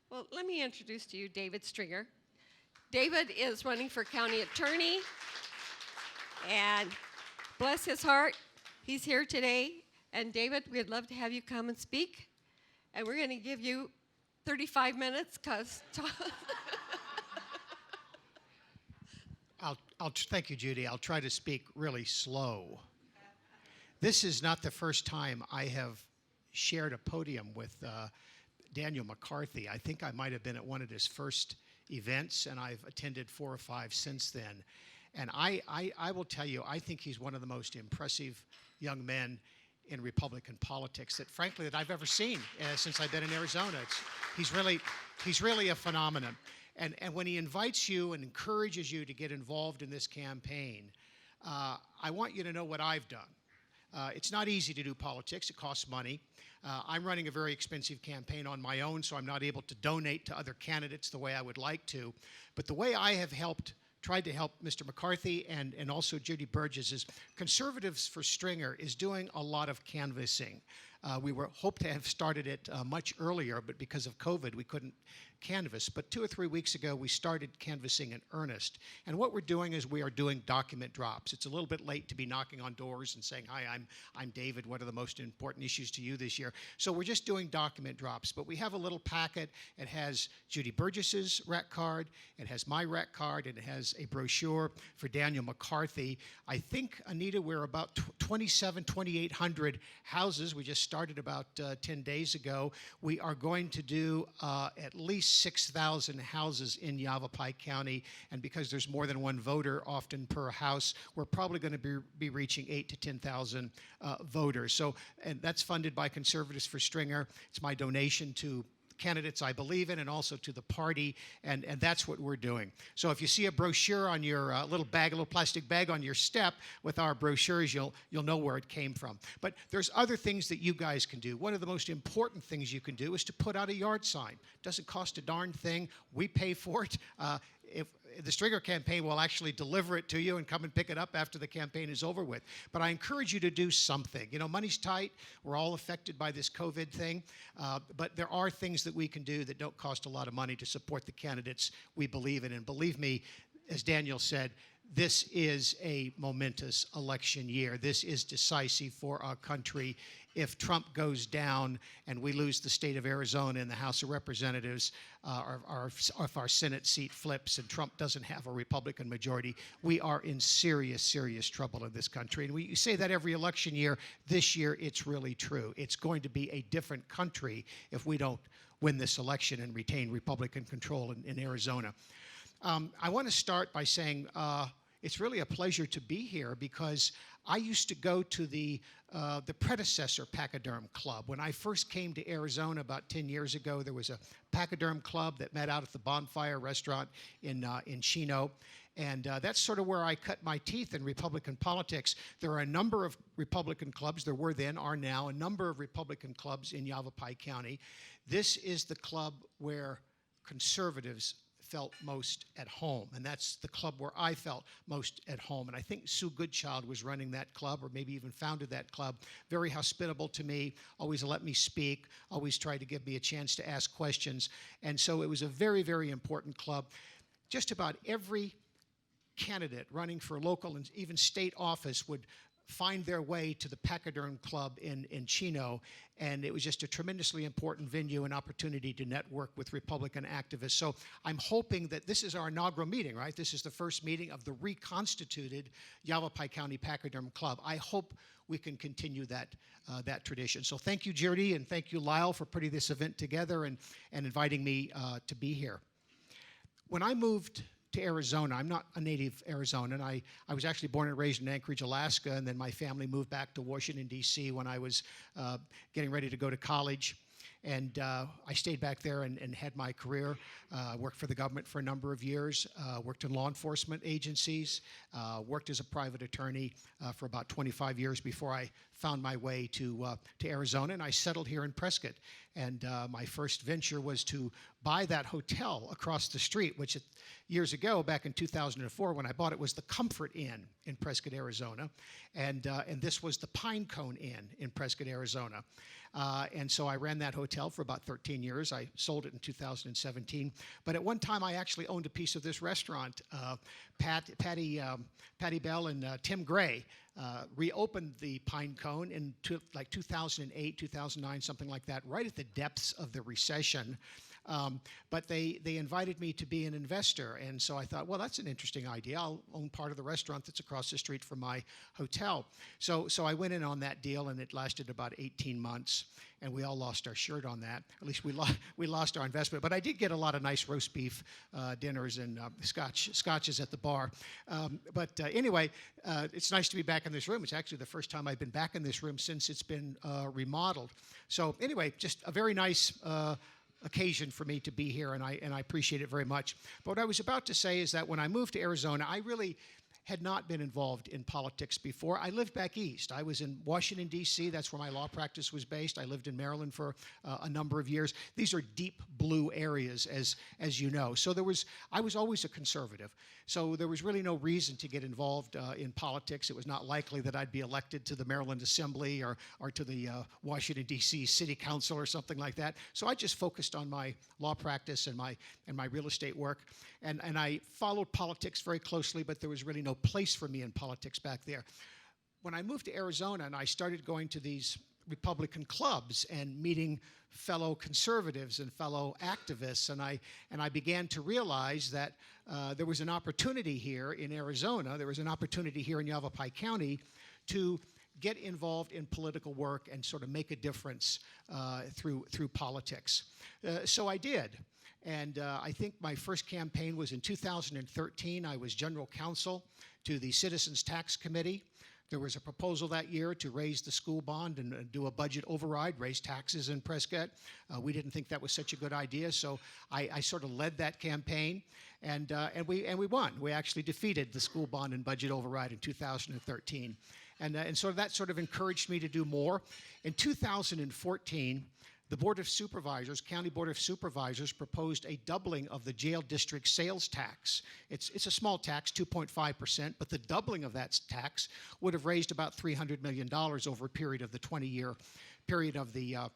Well, let me introduce to you David Stringer. David is running for county attorney, and bless his heart, he's here today. And David, we'd love to have you come and speak. And we're going to give you 35 minutes because Thank you, Judy. I'll try to speak really slow. This is not the first time I have shared a podium with Daniel McCarthy. I think I might have been at one of his first events, and I've attended 4 or 5 since then. And I will tell you, I think he's one of the most impressive young men in Republican politics that, frankly, that I've ever seen since I've been in Arizona. He's really a phenomenon. And when he invites you and encourages you to get involved in this campaign, I want you to know what I've done. It's not easy to do politics. It costs money. I'm running a very expensive campaign on my own, so I'm not able to donate to other candidates the way I would like to. But the way I have tried to help Mr. McCarthy and also Judy Burgess is Conservatives for Stringer is doing a lot of canvassing. We hoped to have started it much earlier, but because of COVID, we couldn't canvass. But 2 or 3 weeks ago, we started canvassing in earnest. And what we're doing is we are doing document drops. It's a little bit late to be knocking on doors and saying, hi, I'm David. What are the most important issues to you this year? So we're just doing document drops. But we have a little packet. It has Judy Burgess's rec card. It has my rec card. And it has a brochure for Daniel McCarthy. I think, Anita, we're about 2,800 houses. We just started about 10 days ago. We are going to do at least 6,000 houses in Yavapai County, and because there's more than one voter often per house, we're probably going to be reaching 8,000 to 10,000 voters. So, and that's funded by Conservatives for Stringer. It's my donation to candidates I believe in and also to the party, and that's what we're doing. So if you see a brochure on your little plastic bag on your step with our brochures, you'll know where it came from. But there's other things that you guys can do. One of the most important things you can do is to put out a yard sign. Doesn't cost a darn thing. We pay for it. If the Stringer campaign will actually deliver it to you and come and pick it up after the campaign is over with. But I encourage you to do something. You know, money's tight. We're all affected by this COVID thing. But there are things that we can do that don't cost a lot of money to support the candidates we believe in. And believe me, as Daniel said, this is a momentous election year. This is decisive for our country. If Trump goes down and we lose the state of Arizona in the House of Representatives, if our Senate seat flips and Trump doesn't have a Republican majority, we are in serious, serious trouble in this country. And we say that every election year. This year, it's really true. It's going to be a different country if we don't win this election and retain Republican control in Arizona. I want to start by saying it's really a pleasure to be here because I used to go to the predecessor Pachyderm Club. When I first came to Arizona about 10 years ago, there was a Pachyderm Club that met out at the Bonfire Restaurant in Chino. And that's sort of where I cut my teeth in Republican politics. There are a number of Republican clubs, there were then, are now, a number of Republican clubs in Yavapai County. This is the club where conservatives felt most at home, and that's the club where I felt most at home. And I think Sue Goodchild was running that club, or maybe even founded that club. Very hospitable to me, always let me speak, always tried to give me a chance to ask questions. And so it was a very, very important club. Just about every candidate running for local and even state office would find their way to the Pachyderm Club in Chino, and it was just a tremendously important venue and opportunity to network with Republican activists. So I'm hoping that this is our inaugural meeting, right? This is the first meeting of the reconstituted Yavapai County Pachyderm Club. I hope we can continue that tradition. So thank you, Judy, and thank you, Lyle, for putting this event together and inviting me to be here. When I moved to Arizona. I'm not a native Arizonan. I was actually born and raised in Anchorage, Alaska, and then my family moved back to Washington, D.C. when I was getting ready to go to college. And I stayed back there and had my career, worked for the government for a number of years, worked in law enforcement agencies, worked as a private attorney for about 25 years before I found my way to Arizona, and I settled here in Prescott. And my first venture was to buy that hotel across the street, which years ago, back in 2004, when I bought it, was the Comfort Inn in Prescott, Arizona. And this was the Pinecone Inn in Prescott, Arizona. And so I ran that hotel for about 13 years. I sold it in 2017. But at one time, I actually owned a piece of this restaurant. Patty Bell and Tim Gray reopened the Pine Cone in like 2008, 2009, something like that, right at the depths of the recession. But they invited me to be an investor. And so I thought, well, that's an interesting idea. I'll own part of the restaurant that's across the street from my hotel. So I went in on that deal, and it lasted about 18 months. And we all lost our shirt on that. At least we lost our investment. But I did get a lot of nice roast beef dinners and scotches at the bar. Anyway, it's nice to be back in this room. It's actually the first time I've been back in this room since it's been remodeled. So anyway, just a very nice occasion for me to be here, and I appreciate it very much. But what I was about to say is that when I moved to Arizona, I really had not been involved in politics before. I lived back east. I was in Washington, D.C. That's where my law practice was based. I lived in Maryland for a number of years. These are deep blue areas, as you know. So I was always a conservative. So there was really no reason to get involved in politics. It was not likely that I'd be elected to the Maryland Assembly or to the Washington, D.C. City Council or something like that. So I just focused on my law practice and my real estate work. And I followed politics very closely, but there was really no place for me in politics back there. When I moved to Arizona and I started going to these Republican clubs and meeting fellow conservatives and fellow activists, and I began to realize that there was an opportunity here in Arizona, there was an opportunity here in Yavapai County to get involved in political work and sort of make a difference through politics. So I did. And I think my first campaign was in 2013. I was general counsel to the Citizens Tax Committee. There was a proposal that year to raise the school bond and do a budget override, raise taxes in Prescott. We didn't think that was such a good idea, so I sort of led that campaign, and we won. We actually defeated the school bond and budget override in 2013. And so that sort of encouraged me to do more. In 2014, the Board of Supervisors, County Board of Supervisors, proposed a doubling of the jail district sales tax. It's a small tax, 2.5%, but the doubling of that tax would have raised about $300 million over a period of the 20-year period of the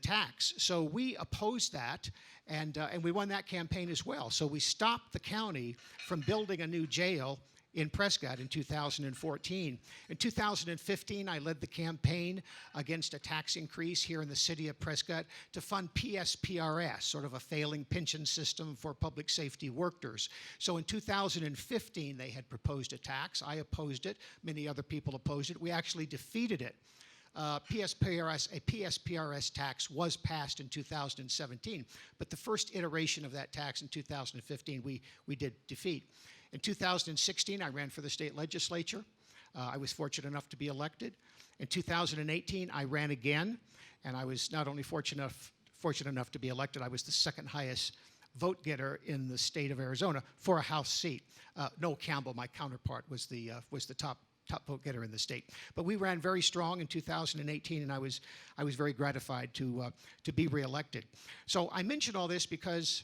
tax. So we opposed that, and we won that campaign as well. So we stopped the county from building a new jail in Prescott in 2014. In 2015, I led the campaign against a tax increase here in the city of Prescott to fund PSPRS, sort of a failing pension system for public safety workers. So in 2015, they had proposed a tax. I opposed it. Many other people opposed it. We actually defeated it. A PSPRS tax was passed in 2017, but the first iteration of that tax in 2015 we did defeat. In 2016, I ran for the state legislature. I was fortunate enough to be elected. In 2018, I ran again, and I was not only fortunate enough to be elected, I was the second highest vote getter in the state of Arizona for a House seat. Noel Campbell, my counterpart, was the top vote getter in the state. But we ran very strong in 2018, and I was very gratified to be reelected. So I mention all this because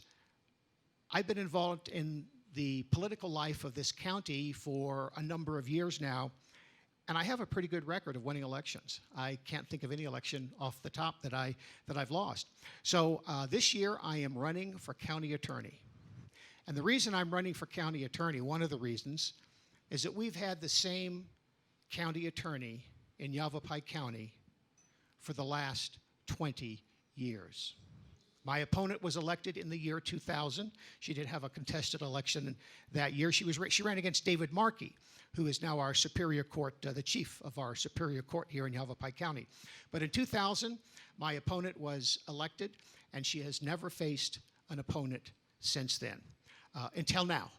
I've been involved in the political life of this county for a number of years now, and I have a pretty good record of winning elections. I can't think of any election off the top that I've lost. So this year I am running for county attorney. And the reason I'm running for county attorney, one of the reasons, is that we've had the same county attorney in Yavapai County for the last 20 years. My opponent was elected in the year 2000. She did have a contested election that year. She ran against David Markey, who is now our Superior Court, the chief of our Superior Court here in Yavapai County. But in 2000, my opponent was elected, and she has never faced an opponent since then, until now.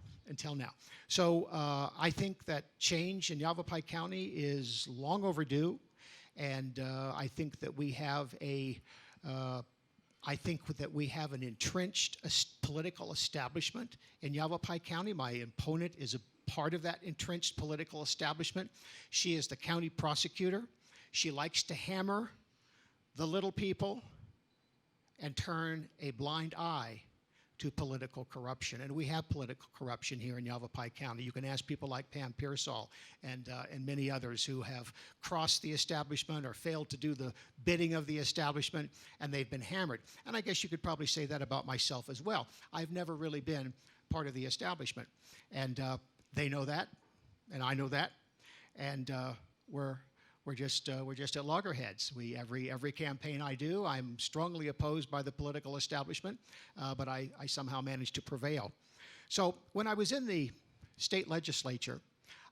So I think that change in Yavapai County is long overdue, and I think that we have an entrenched political establishment in Yavapai County. My opponent is a part of that entrenched political establishment. She is the county prosecutor. She likes to hammer the little people and turn a blind eye to political corruption. And we have political corruption here in Yavapai County. You can ask people like Pam Pearsall and many others who have crossed the establishment or failed to do the bidding of the establishment, and they've been hammered. And I guess you could probably say that about myself as well. I've never really been part of the establishment. And they know that, and I know that, and we're just at loggerheads. Every campaign I do, I'm strongly opposed by the political establishment, but I somehow manage to prevail. So when I was in the state legislature,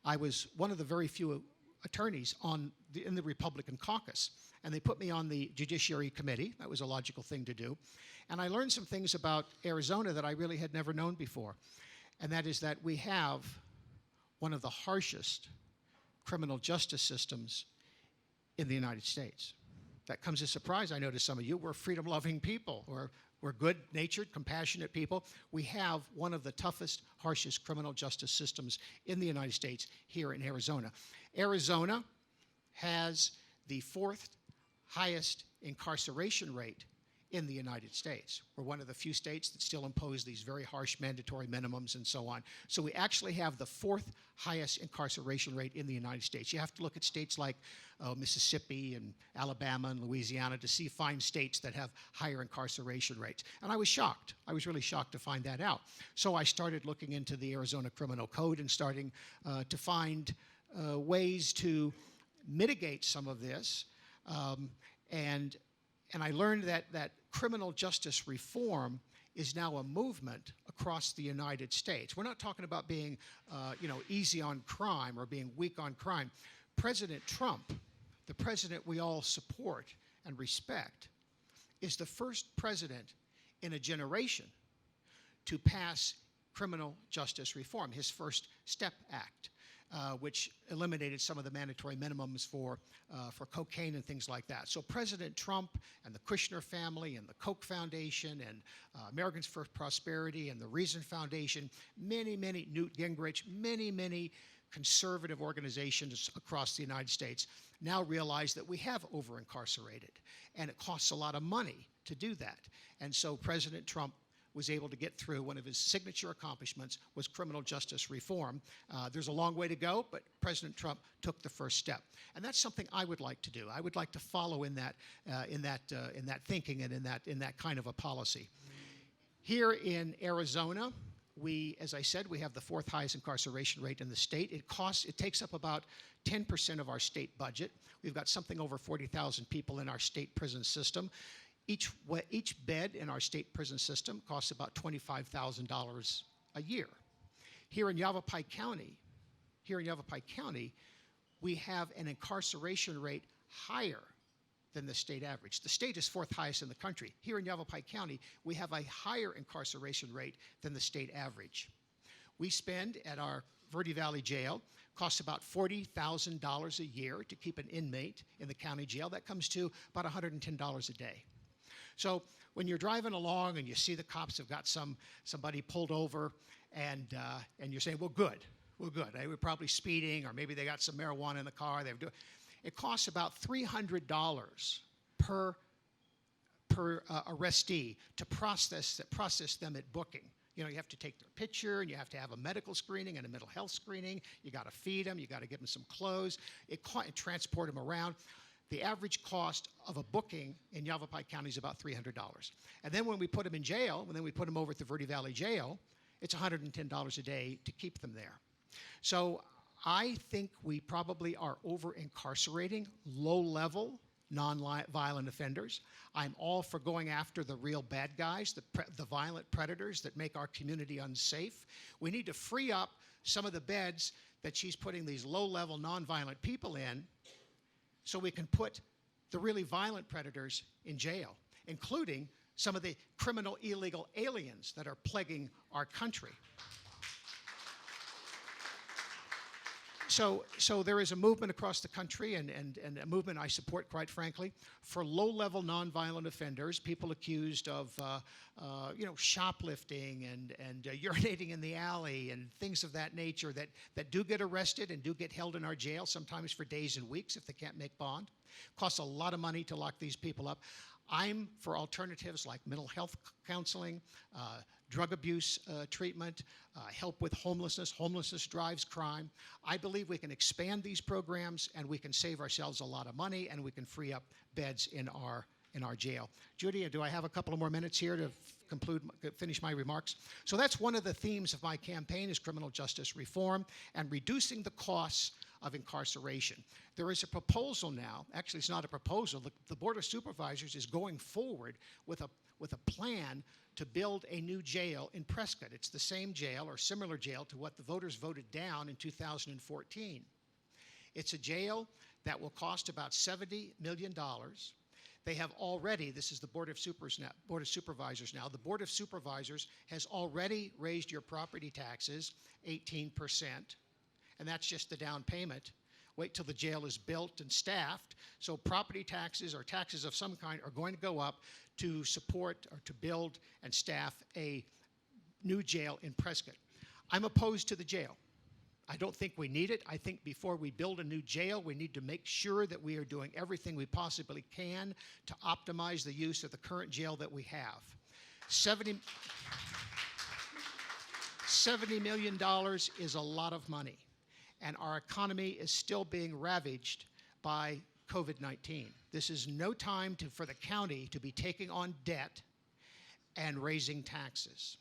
I was one of the very few attorneys in the Republican caucus, and they put me on the Judiciary Committee. That was a logical thing to do. And I learned some things about Arizona that I really had never known before, and that is that we have one of the harshest criminal justice systems in the United States. That comes as a surprise, I know, to some of you. We're freedom-loving people. We're good-natured, compassionate people. We have one of the toughest, harshest criminal justice systems in the United States here in Arizona. Arizona has the fourth highest incarceration rate in the United States. We're one of the few states that still impose these very harsh mandatory minimums and so on. So we actually have the fourth highest incarceration rate in the United States. You have to look at states like Mississippi and Alabama and Louisiana to see fine states that have higher incarceration rates. And I was shocked. I was really shocked to find that out. So I started looking into the Arizona Criminal Code and starting to find ways to mitigate some of this. And I learned that criminal justice reform is now a movement across the United States. We're not talking about being, easy on crime or being weak on crime. President Trump, the president we all support and respect, is the first president in a generation to pass criminal justice reform, his First Step Act. Which eliminated some of the mandatory minimums for cocaine and things like that. So President Trump and the Kushner family and the Koch Foundation and Americans for Prosperity and the Reason Foundation, many Newt Gingrich, many conservative organizations across the United States now realize that we have over-incarcerated, and it costs a lot of money to do that. And so President Trump was able to get through. One of his signature accomplishments was criminal justice reform. There's a long way to go, but President Trump took the first step, and that's something I would like to do. I would like to follow in that thinking and in that kind of a policy. Here in Arizona, as I said, we have the fourth highest incarceration rate in the state. It takes up about 10% of our state budget. We've got something over 40,000 people in our state prison system. Each bed in our state prison system costs about $25,000 a year. Here in Yavapai County, we have an incarceration rate higher than the state average. The state is fourth highest in the country. Here in Yavapai County, we have a higher incarceration rate than the state average. We spend at our Verde Valley Jail, costs about $40,000 a year to keep an inmate in the county jail. That comes to about $110 a day. So when you're driving along and you see the cops have got somebody pulled over, and you're saying, well, good. They were probably speeding, or maybe they got some marijuana in the car. It costs about $300 per arrestee to process them at booking. You have to take their picture, and you have to have a medical screening and a mental health screening. You got to feed them. You got to give them some clothes. And transport them around. The average cost of a booking in Yavapai County is about $300. And then when we put them in jail, when we put them over at the Verde Valley Jail, it's $110 a day to keep them there. So I think we probably are over-incarcerating low-level, non-violent offenders. I'm all for going after the real bad guys, the violent predators that make our community unsafe. We need to free up some of the beds that she's putting these low-level, non-violent people in, so we can put the really violent predators in jail, including some of the criminal illegal aliens that are plaguing our country. So there is a movement across the country, and a movement I support, quite frankly, for low-level nonviolent offenders, people accused of shoplifting and urinating in the alley and things of that nature that do get arrested and do get held in our jail, sometimes for days and weeks if they can't make bond. Costs a lot of money to lock these people up. I'm for alternatives like mental health counseling, drug abuse treatment, help with homelessness. Homelessness drives crime. I believe we can expand these programs and we can save ourselves a lot of money and we can free up beds in our jail. Judy, do I have a couple of more minutes here to finish my remarks? So that's one of the themes of my campaign is criminal justice reform and reducing the costs of incarceration. There is a proposal now, actually it's not a proposal, the Board of Supervisors is going forward with a plan to build a new jail in Prescott. It's the same jail or similar jail to what the voters voted down in 2014. It's a jail that will cost about $70 million. They have already, this is the Board of Supervisors now, the Board of Supervisors has already raised your property taxes 18%, and that's just the down payment. Wait till the jail is built and staffed. So property taxes or taxes of some kind are going to go up to support or to build and staff a new jail in Prescott. I'm opposed to the jail. I don't think we need it. I think before we build a new jail, we need to make sure that we are doing everything we possibly can to optimize the use of the current jail that we have. $70 million is a lot of money, and our economy is still being ravaged by COVID-19. This is no time for the county to be taking on debt and raising taxes.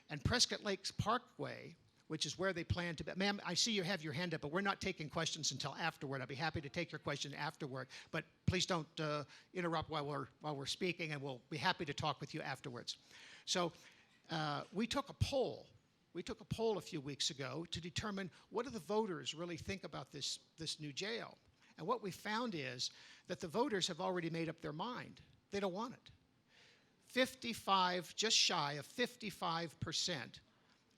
And Prescott Lakes Parkway, which is where they plan to be. Ma'am, I see you have your hand up, but we're not taking questions until afterward. I'll be happy to take your question afterward, but please don't interrupt while we're speaking, and we'll be happy to talk with you afterwards. So we took a poll. We took a poll a few weeks ago to determine what do the voters really think about this new jail. And what we found is that the voters have already made up their mind. They don't want it. 55, just shy of 55%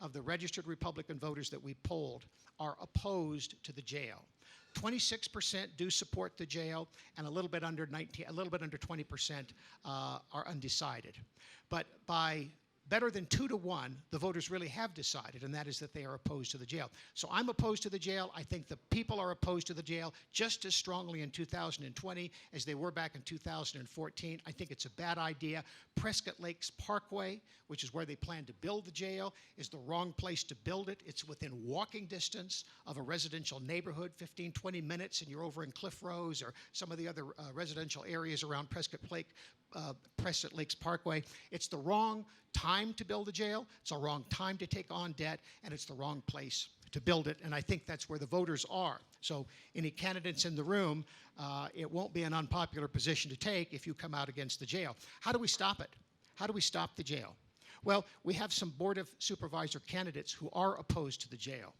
of the registered Republican voters that we polled are opposed to the jail. 26% do support the jail, and a little bit under 20% are undecided. But by better than 2 to 1, the voters really have decided, and that is that they are opposed to the jail. So I'm opposed to the jail. I think the people are opposed to the jail just as strongly in 2020 as they were back in 2014. I think it's a bad idea. Prescott Lakes Parkway, which is where they plan to build the jail, is the wrong place to build it. It's within walking distance of a residential neighborhood, 15, 20 minutes, and you're over in Cliff Rose or some of the other residential areas around Prescott Lakes Parkway. It's the wrong time to build a jail, it's the wrong time to take on debt, and it's the wrong place to build it, and I think that's where the voters are. So any candidates in the room, it won't be an unpopular position to take if you come out against the jail. How do we stop it? How do we stop the jail? Well, we have some Board of Supervisor candidates who are opposed to the jail.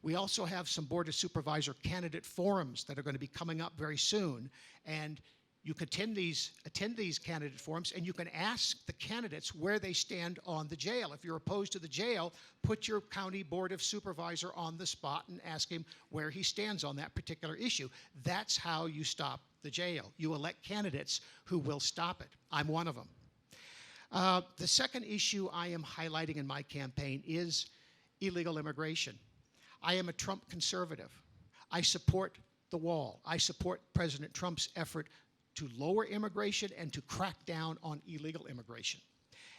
We also have some Board of Supervisor candidate forums that are going to be coming up very soon, and you can attend these candidate forums, and you can ask the candidates where they stand on the jail. If you're opposed to the jail, put your county Board of Supervisor on the spot and ask him where he stands on that particular issue. That's how you stop the jail. You elect candidates who will stop it. I'm one of them. The second issue I am highlighting in my campaign is illegal immigration. I am a Trump conservative. I support the wall. I support President Trump's effort to lower immigration and to crack down on illegal immigration.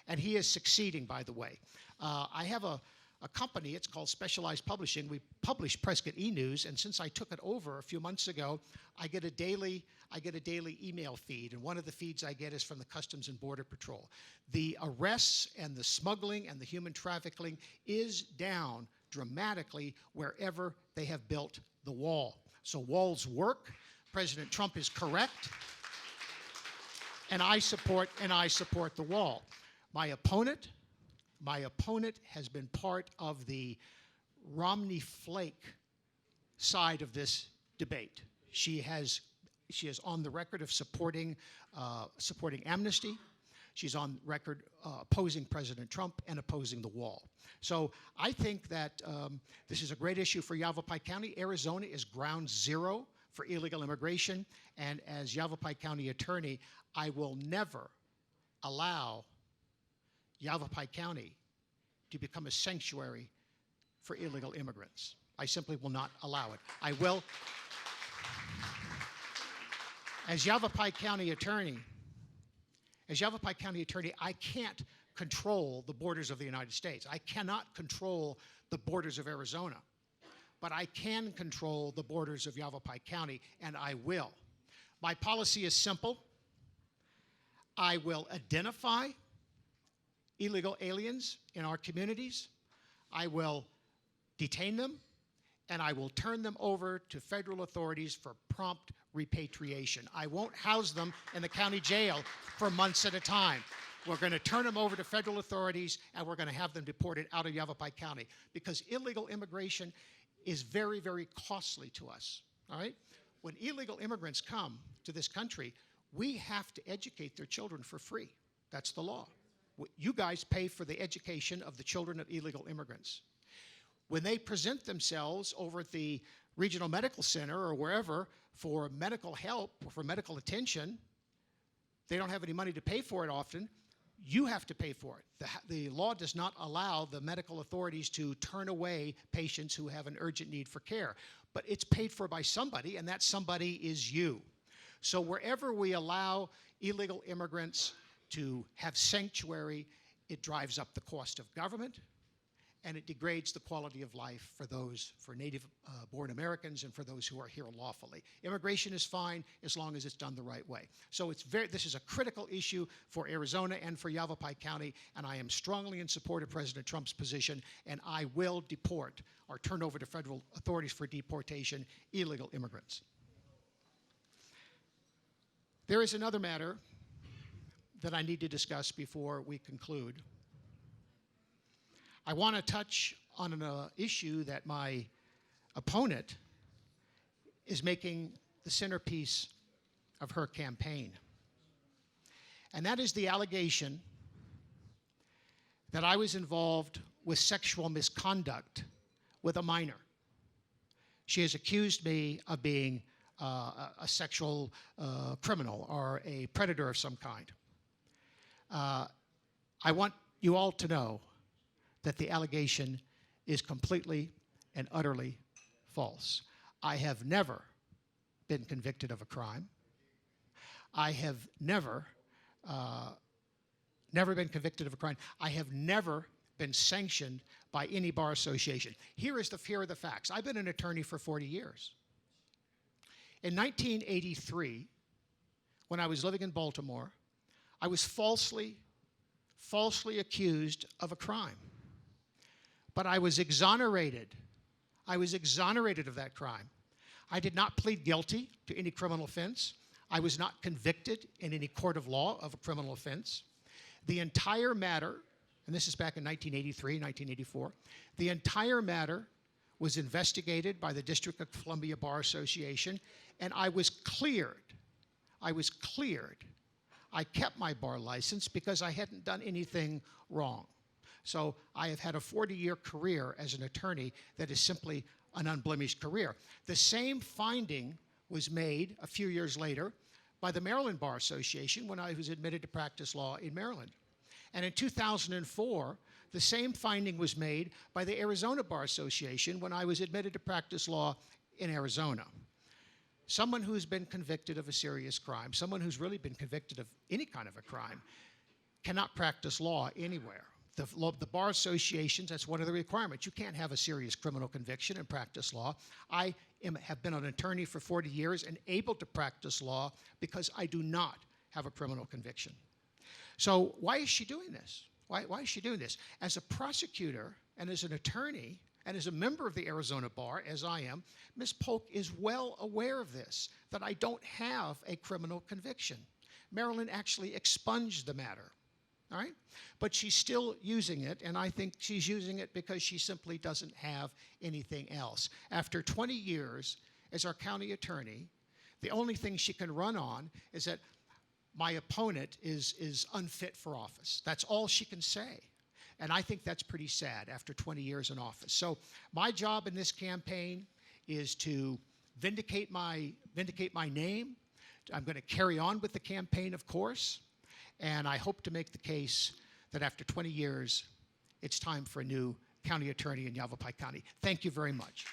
And he is succeeding, by the way. I have a company, it's called Specialized Publishing. We publish Prescott E-News, and since I took it over a few months ago, I get a daily email feed, and one of the feeds I get is from the Customs and Border Patrol. The arrests and the smuggling and the human trafficking is down dramatically wherever they have built the wall. So walls work. President Trump is correct. And I support the wall. My opponent has been part of the Romney Flake side of this debate. She is on the record of supporting amnesty. She's on record opposing President Trump and opposing the wall. So I think that this is a great issue for Yavapai County. Arizona is ground zero for illegal immigration, and as Yavapai County Attorney, I will never allow Yavapai County to become a sanctuary for illegal immigrants. I simply will not allow it. I will, as Yavapai County Attorney, As Yavapai County Attorney, I can't control the borders of the United States. I cannot control the borders of Arizona. But I can control the borders of Yavapai County, and I will. My policy is simple. I will identify illegal aliens in our communities. I will detain them, and I will turn them over to federal authorities for prompt repatriation. I won't house them in the county jail for months at a time. We're going to turn them over to federal authorities, and we're going to have them deported out of Yavapai County, because illegal immigration is very, very costly to us, all right? When illegal immigrants come to this country, we have to educate their children for free. That's the law. You guys pay for the education of the children of illegal immigrants. When they present themselves over at the regional medical center or wherever for medical help or for medical attention, they don't have any money to pay for it often. You have to pay for it. The law does not allow the medical authorities to turn away patients who have an urgent need for care. But it's paid for by somebody, and that somebody is you. So wherever we allow illegal immigrants to have sanctuary, it drives up the cost of government, and it degrades the quality of life for native-born Americans and for those who are here lawfully. Immigration is fine as long as it's done the right way. So this is a critical issue for Arizona and for Yavapai County, and I am strongly in support of President Trump's position, and I will deport or turn over to federal authorities for deportation illegal immigrants. There is another matter that I need to discuss before we conclude. I want to touch on an issue that my opponent is making the centerpiece of her campaign. And that is the allegation that I was involved with sexual misconduct with a minor. She has accused me of being a sexual criminal or a predator of some kind. I want you all to know that the allegation is completely and utterly false. I have never been convicted of a crime. I have never been convicted of a crime. I have never been sanctioned by any bar association. Here are the facts. I've been an attorney for 40 years. In 1983, when I was living in Baltimore, I was falsely accused of a crime. But I was exonerated. I was exonerated of that crime. I did not plead guilty to any criminal offense. I was not convicted in any court of law of a criminal offense. The entire matter, and this is back in 1983, 1984, the entire matter was investigated by the District of Columbia Bar Association, and I was cleared. I was cleared. I kept my bar license because I hadn't done anything wrong. So I have had a 40-year career as an attorney that is simply an unblemished career. The same finding was made a few years later by the Maryland Bar Association when I was admitted to practice law in Maryland. And in 2004, the same finding was made by the Arizona Bar Association when I was admitted to practice law in Arizona. Someone who's been convicted of a serious crime, someone who's really been convicted of any kind of a crime, cannot practice law anywhere. The bar associations, that's one of the requirements. You can't have a serious criminal conviction and practice law. I have been an attorney for 40 years and able to practice law because I do not have a criminal conviction. So why is she doing this? Why is she doing this? As a prosecutor and as an attorney and as a member of the Arizona Bar, as I am, Ms. Polk is well aware of this, that I don't have a criminal conviction. Maryland actually expunged the matter. All right? But she's still using it, and I think she's using it because she simply doesn't have anything else. After 20 years as our county attorney, the only thing she can run on is that my opponent is unfit for office. That's all she can say. And I think that's pretty sad after 20 years in office. So my job in this campaign is to vindicate my name. I'm going to carry on with the campaign, of course. And I hope to make the case that after 20 years, it's time for a new county attorney in Yavapai County. Thank you very much.